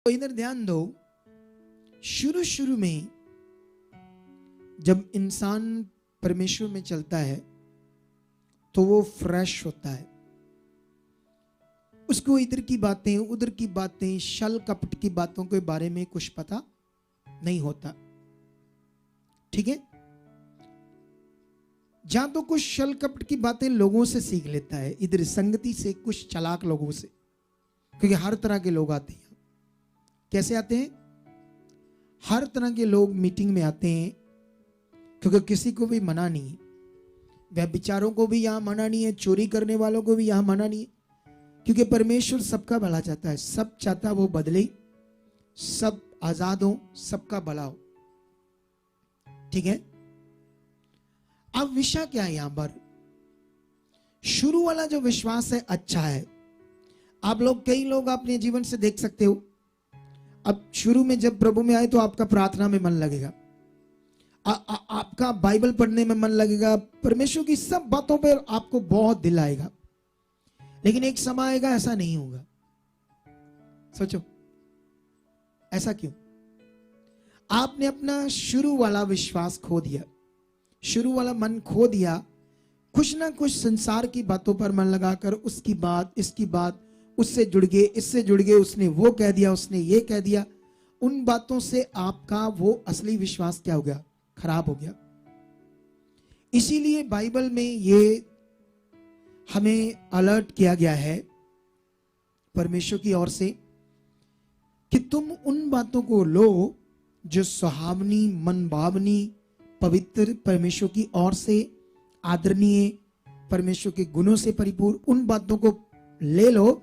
तो इधर ध्यान दो, शुरू शुरू में जब इंसान परमेश्वर में चलता है तो वो फ्रेश होता है। उसको इधर की बातें उधर की बातें छल कपट की बातों के बारे में कुछ पता नहीं होता। ठीक है, जहां तो कुछ छल कपट की बातें लोगों से सीख लेता है, इधर संगति से, कुछ चालाक लोगों से, क्योंकि हर तरह के लोग आते हैं। कैसे आते हैं? हर तरह के लोग मीटिंग में आते हैं, क्योंकि किसी को भी मना नहीं है। व्यभिचारों को भी यहां मना नहीं है, चोरी करने वालों को भी यहां मना नहीं है, क्योंकि परमेश्वर सबका भला चाहता है। सब चाहता है वो बदले, सब आजाद हो, सबका भला हो। ठीक है, अब विषय क्या है यहां पर? शुरू वाला जो विश्वास है अच्छा है। आप लोग, कई लोग अपने जीवन से देख सकते हो, अब शुरू में जब प्रभु में आए तो आपका प्रार्थना में मन लगेगा, आपका बाइबल पढ़ने में मन लगेगा, परमेश्वर की सब बातों पर आपको बहुत दिल आएगा। लेकिन एक समय आएगा ऐसा नहीं होगा। सोचो, ऐसा क्यों? आपने अपना शुरू वाला विश्वास खो दिया, शुरू वाला मन खो दिया। कुछ ना कुछ संसार की बातों पर मन लगाकर उसकी बात, इसकी बात, उससे जुड़ गए, इससे जुड़ गए, उसने वो कह दिया, उसने ये कह दिया। उन बातों से आपका वो असली विश्वास क्या हो गया? खराब हो गया। इसीलिए बाइबल में ये हमें अलर्ट किया गया है परमेश्वर की ओर से कि तुम उन बातों को लो जो सुहावनी, मनभावनी, पवित्र, परमेश्वर की ओर से आदरणीय, परमेश्वर के गुणों से परिपूर्ण, उन बातों को ले लो,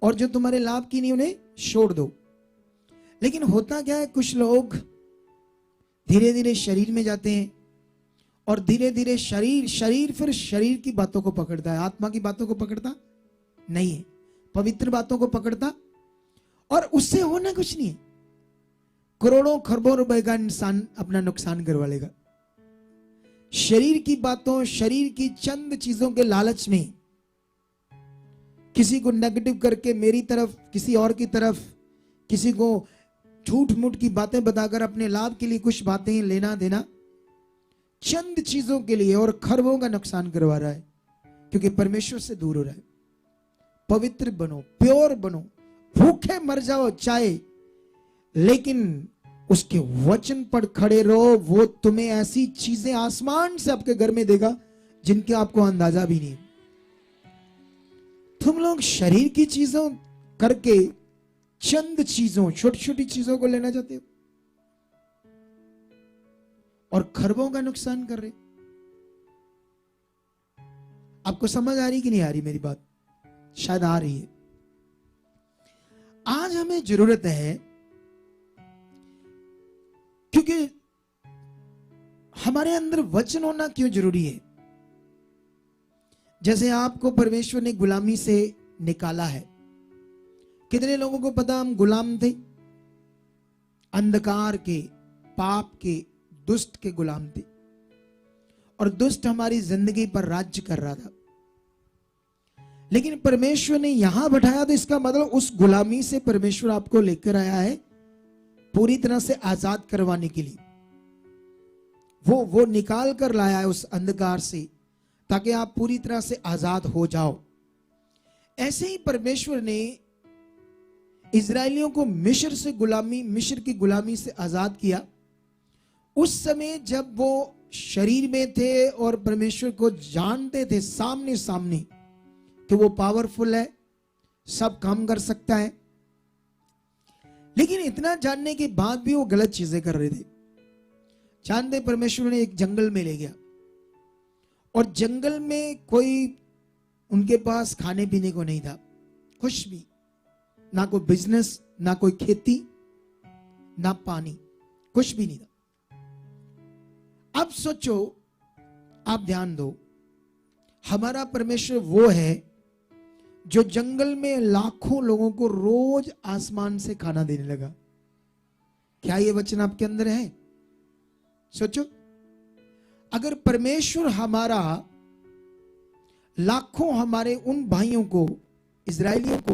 और जो तुम्हारे लाभ की नहीं उन्हें छोड़ दो। लेकिन होता क्या है, कुछ लोग धीरे धीरे शरीर में जाते हैं और धीरे धीरे शरीर फिर शरीर की बातों को पकड़ता है, आत्मा की बातों को पकड़ता नहीं है, पवित्र बातों को पकड़ता, और उससे होना कुछ नहीं है। करोड़ों खरबों रुपए का इंसान अपना नुकसान करवा लेगा। शरीर की बातों, शरीर की चंद चीजों के लालच में किसी को नेगेटिव करके मेरी तरफ, किसी और की तरफ, किसी को झूठ मूठ की बातें बताकर अपने लाभ के लिए कुछ बातें लेना देना, चंद चीजों के लिए, और खरबों का नुकसान करवा रहा है, क्योंकि परमेश्वर से दूर हो रहा है। पवित्र बनो, प्योर बनो, भूखे मर जाओ चाहे, लेकिन उसके वचन पर खड़े रहो। वो तुम्हें ऐसी चीजें आसमान से आपके घर में देगा जिनके आपको अंदाजा भी नहीं। तुम लोग शरीर की चीजों करके चंद चीजों, छोटी छोटी चीजों को लेना चाहते हो और खरबों का नुकसान कर रहे। आपको समझ आ रही कि नहीं आ रही मेरी बात? शायद आ रही है। आज हमें जरूरत है, क्योंकि हमारे अंदर वचन होना क्यों जरूरी है? जैसे आपको परमेश्वर ने गुलामी से निकाला है। कितने लोगों को पता हम गुलाम थे? अंधकार के, पाप के, दुष्ट के गुलाम थे, और दुष्ट हमारी जिंदगी पर राज्य कर रहा था। लेकिन परमेश्वर ने यहां बैठाया, तो इसका मतलब उस गुलामी से परमेश्वर आपको लेकर आया है पूरी तरह से आजाद करवाने के लिए। वो निकाल कर लाया है उस अंधकार से, ताकि आप पूरी तरह से आजाद हो जाओ। ऐसे ही परमेश्वर ने इजरायलियों को मिस्र की गुलामी से आजाद किया। उस समय जब वो शरीर में थे और परमेश्वर को जानते थे सामने सामने कि वो पावरफुल है, सब काम कर सकता है, लेकिन इतना जानने के बाद भी वो गलत चीजें कर रहे थे। जानते, परमेश्वर ने एक जंगल में ले गया, और जंगल में कोई उनके पास खाने पीने को नहीं था, कुछ भी, ना कोई बिजनेस, ना कोई खेती, ना पानी, कुछ भी नहीं था। अब सोचो, आप ध्यान दो, हमारा परमेश्वर वो है जो जंगल में लाखों लोगों को रोज आसमान से खाना देने लगा। क्या ये वचन आपके अंदर है? सोचो, अगर परमेश्वर हमारा लाखों हमारे उन भाइयों को, इजरायलियों को